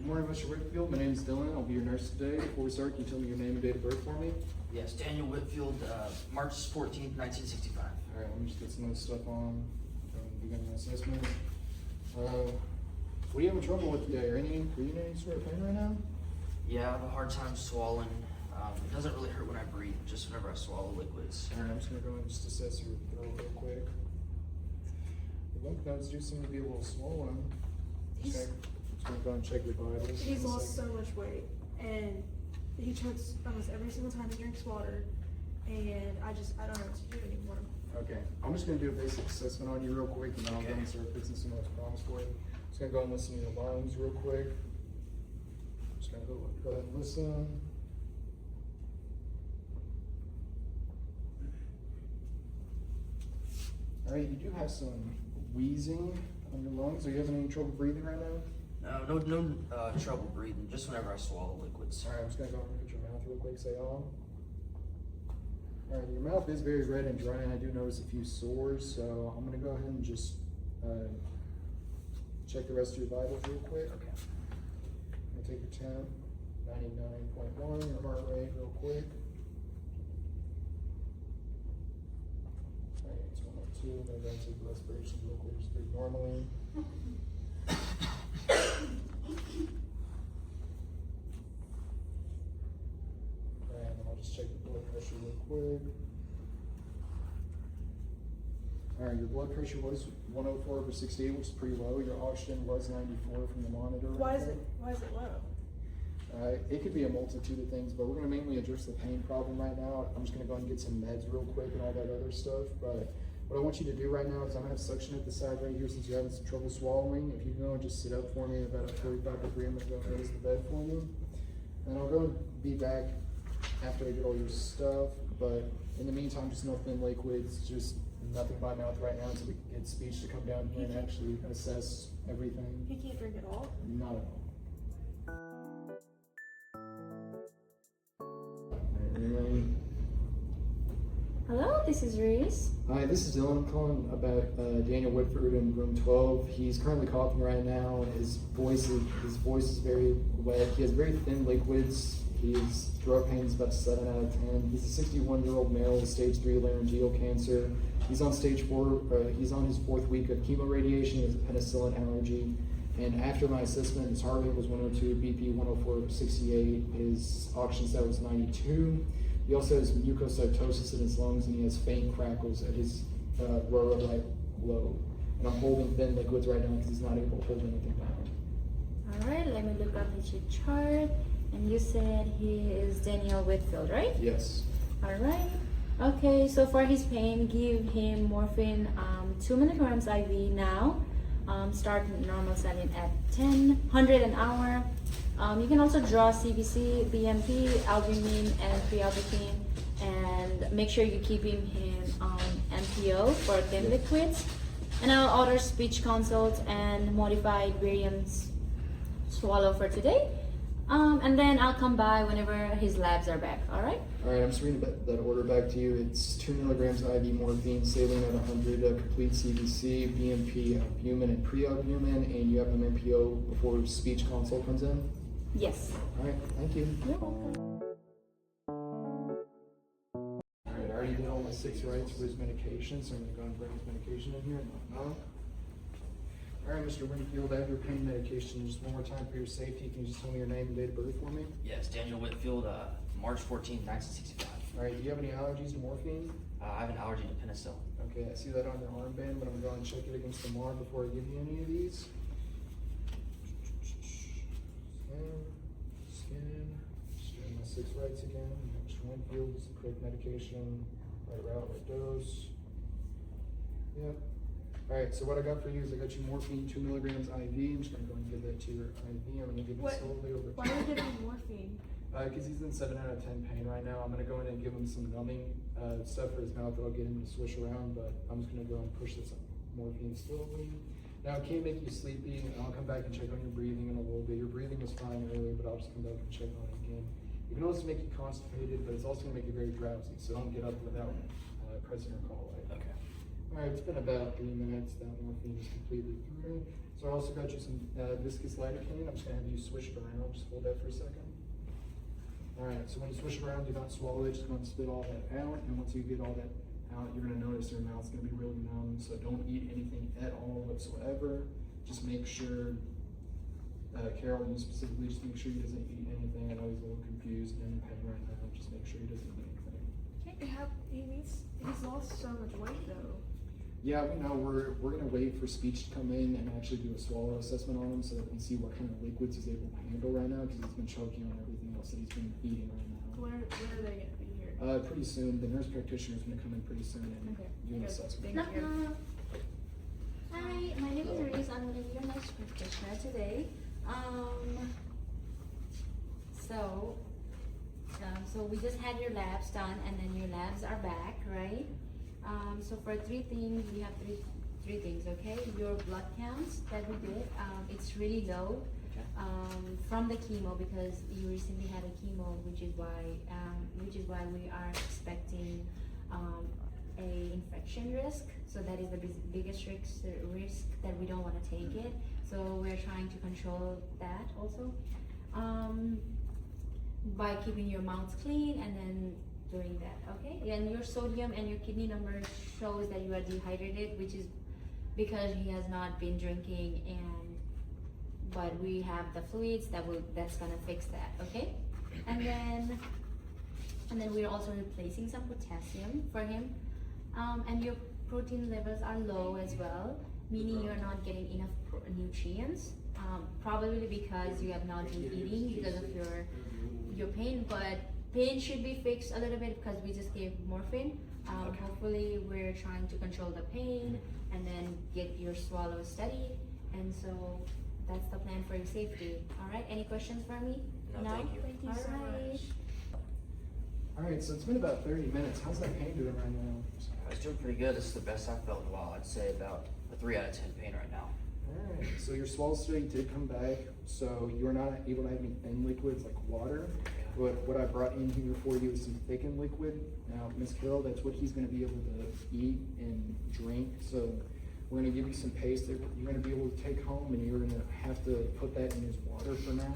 morning, Mr. Whitfield. My name is Dylan. I'll be your nurse today. Before we start, can you tell me your name and date of birth for me? Yes, Daniel Whitfield, March 14th, 1965. All right, let me just get some of this stuff on from the beginning of the assessment. What are you having trouble with today? Are you in any sort of pain right now? Yeah, I have a hard time swallowing. It doesn't really hurt when I breathe, just whenever I swallow liquids. All right, I'm just gonna go and just assess your throat real quick. The lymph nodes do seem to be a little swollen. Just gonna go and check your vitals. He's lost so much weight, and he chokes almost every single time he drinks water, and I don't know what to do anymore. Okay, I'm just gonna do a basic assessment on you real quick, and then I'll go and start fixing some of those problems for you. Just gonna go and listen to your lungs real quick. Just gonna go ahead and listen. All right, you do have some wheezing on your lungs. Are you having any trouble breathing right now? No trouble breathing, just whenever I swallow liquids. All right, I'm just gonna go and look at your mouth real quick. Say all right, your mouth is very red and dry, and I do notice a few sores. So I'm gonna go ahead and just check the rest of your vitals real quick. Okay. I'm gonna take your temp, 99.1, your heart rate real quick. All right, it's 102. I'm gonna go and take the respiration real quick. Just breathe normally. And then I'll just check the blood pressure real quick. All right, your blood pressure was 104/68, which is pretty low. Your oxygen was 94 from the monitor. Why is it low? It could be a multitude of things, but we're gonna mainly address the pain problem right now. I'm just gonna go and get some meds real quick and all that other stuff. But what I want you to do right now is I'm gonna have suction at the side right here since you're having some trouble swallowing. If you can go and just sit up for me in about a 45 degree, I'm gonna go and raise the bed for you. And I'll go and be back after I get all your stuff. But in the meantime, just no thin liquids, just nothing by mouth right now until we can get speech to come down here and actually assess everything. He can't drink at all. Not at all. Hello, this is Reese. Hi, this is Dylan. I'm calling about Daniel Whitford in room 12. He's currently coughing right now. His voice is very wet. He has very thin liquids. His throat pain is about 7 out of 10. He's a 61-year-old male with stage 3 laryngeal cancer. He's on stage 4. He's on his 4th week of chemo radiation. He has a penicillin allergy. And after my assessment, his heart rate was 102, BP 104/68. His oxygen stat was 92. He also has mucositis in his lungs, and he has faint crackles at his lower right lobe. And I'm holding thin liquids right now because he's not able to hold anything down. All right, let me look up his chart. And you said he is Daniel Whitfield, right? Yes. All right. Okay, so for his pain, give him morphine 2 milligrams IV now. Start normal saline at 100 an hour. You can also draw CBC, BMP, albumin, and prealbumin, and make sure you keep him on MPO for thin liquids. And I'll order speech consult and modified variants swallow for today. And then I'll come by whenever his labs are back. All right? All right, I'm just reading that order back to you. It's 2 milligrams IV morphine, saline at 100, complete CBC, BMP, albumin, and prealbumin, and you have an MPO before speech consult comes in? Yes. All right, thank you. You're welcome. All right, I already did all my 6 rights for his medication, so I'm gonna go and bring his medication in here and knock knock. All right, Mr. Winfield, I have your pain medication. Just one more time for your safety. Can you just tell me your name and date of birth for me? Yes, Daniel Whitfield, March 14th, 1965. All right, do you have any allergies to morphine? I have an allergy to penicillin. Okay, I see that on your armband, but I'm gonna go and check it against the MAR before I give you any of these. Scan. Just doing my 6 rights again. Mr. Winfield, is the correct medication, right route, right dose. Yep. All right, so what I got for you is I got you morphine, 2 milligrams IV. I'm just gonna go and give that to your IV. I'm gonna give it slowly over. Why are you giving him morphine? Because he's in 7 out of 10 pain right now. I'm gonna go in and give him some numbing stuff for his mouth that'll get him to swish around, but I'm just gonna go and push this morphine slowly. Now, it can make you sleepy, and I'll come back and check on your breathing in a little bit. Your breathing was fine earlier, but I'll just come back and check on it again. It can also make you constipated, but it's also gonna make you very drowsy, so don't get up without pressing your call light. Okay. Alright, it's been about 3 minutes. That morphine is completely through. So I also got you some viscous lidocaine. I'm just gonna have you swish it around. Just hold that for a second. Alright, so when you swish it around, do not swallow it. Just go and spit all that out. And once you get all that out, you're gonna notice your mouth's gonna be really numb. So don't eat anything at all whatsoever. Just make sure, Carol, you specifically, just make sure he doesn't eat anything. I know he's a little confused and in pain right now. Just make sure he doesn't eat anything. He's lost so much weight though. Yeah, we know. We're gonna wait for speech to come in and actually do a swallow assessment on him so that we can see what kind of liquids he's able to handle right now, because he's been choking on everything else that he's been eating right now. When are they gonna be here? Pretty soon. The nurse practitioner is gonna come in pretty soon and Okay. do an Good. assessment. Thank you. Hi, my name is Reese. I'm gonna be your nurse practitioner today. So we just had your labs done, and then your labs are back, right? So for three things, we have three things, okay? Your blood counts that we did, it's really low. Okay. From the chemo, because you recently had a chemo, which is why we are expecting a infection risk. So that is the biggest risk that we don't want to take it. So we're trying to control that also by keeping your mouth clean and then doing that, okay? And your sodium and your kidney number shows that you are dehydrated, which is because he has not been drinking, but we have the fluids that's gonna fix that, okay? And then we're also replacing some potassium for him. And your protein levels are low as well, meaning you're not getting enough nutrients. Probably because you have not been eating because of your pain, but pain should be fixed a little bit because we just gave morphine. Hopefully we're trying to control the pain and then get your swallow steady, and so that's the plan for your safety. All right, any questions for me? No, thank you. Thank you All so right. much. Alright, so it's been about 30 minutes. How's that pain doing right now? I was doing pretty good. This is the best I've felt in a while. I'd say about a 3 out of 10 pain right now. Alright, so your swallow study did come back, so you're not able to have any thin liquids like water. But what I brought in here for you is some thickened liquid. Now, Miss Carol, that's what he's going to be able to eat and drink. So we're going to give you some paste that you're going to be able to take home, and you're going to have to put that in his water for now.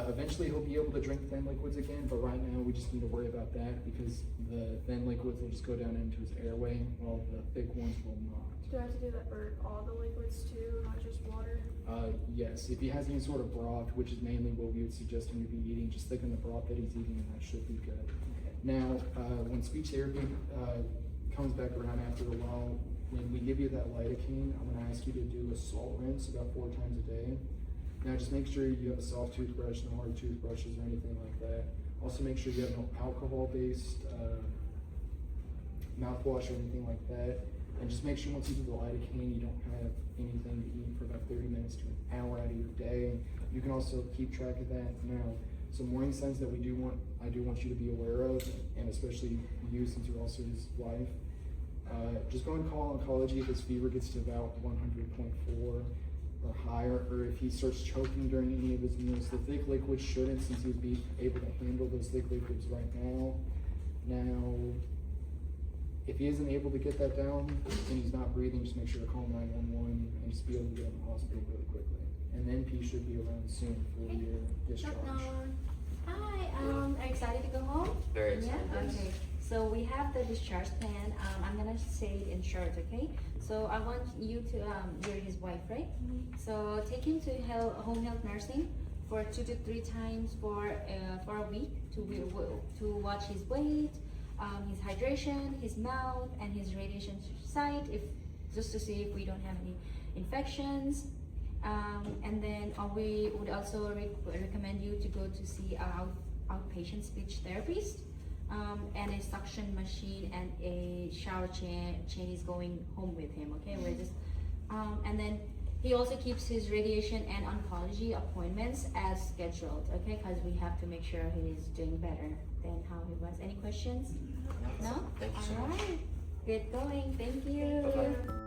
Eventually he'll be able to drink thin liquids again, but right now we just need to worry about that because the thin liquids will just go down into his airway while the thick ones will not. Do I have to do that for all the liquids too, not just water? Yes, if he has any sort of broth, which is mainly what we would suggest him to be eating, just thicken the broth that he's eating and that should be good. Now, when speech therapy comes back around after a while, when we give you that lidocaine, I'm going to ask you to do a salt rinse about 4 times a day. Now just make sure you have a soft toothbrush, no hard toothbrushes or anything like that. Also make sure you have no alcohol-based mouthwash or anything like that. And just make sure once you do the lidocaine, you don't have anything to eat for about 30 minutes to an hour out of your day. You can also keep track of that. Now, some warning signs that I do want you to be aware of, and especially you since you're also his wife. Just go and call oncology if his fever gets to about 100.4 or higher, or if he starts choking during any of his meals. The thick liquids shouldn't, since he would be able to handle those thick liquids right now. Now, if he isn't able to get that down and he's not breathing, just make sure to call 911 and just be able to get him to the hospital really quickly. And then P should be around soon for your discharge. Hi, are you excited to go home? Very excited. Yeah? Okay. So we have the discharge plan. I'm gonna say it in short, okay? So I want you to, you're his wife, right? So take him to home health nursing for 2 to 3 times for a week to watch his weight, his hydration, his mouth, and his radiation site, just to see if we don't have any infections. And then we would also recommend you to go to see our outpatient speech therapist, and a suction machine and a shower chain is going home with him. Okay, we're just and then he also keeps his radiation and oncology appointments as scheduled. Okay, because we have to make sure he's doing better than how he was. Any questions? No. Thank you so All much. right. Get going. Thank you. Bye-bye.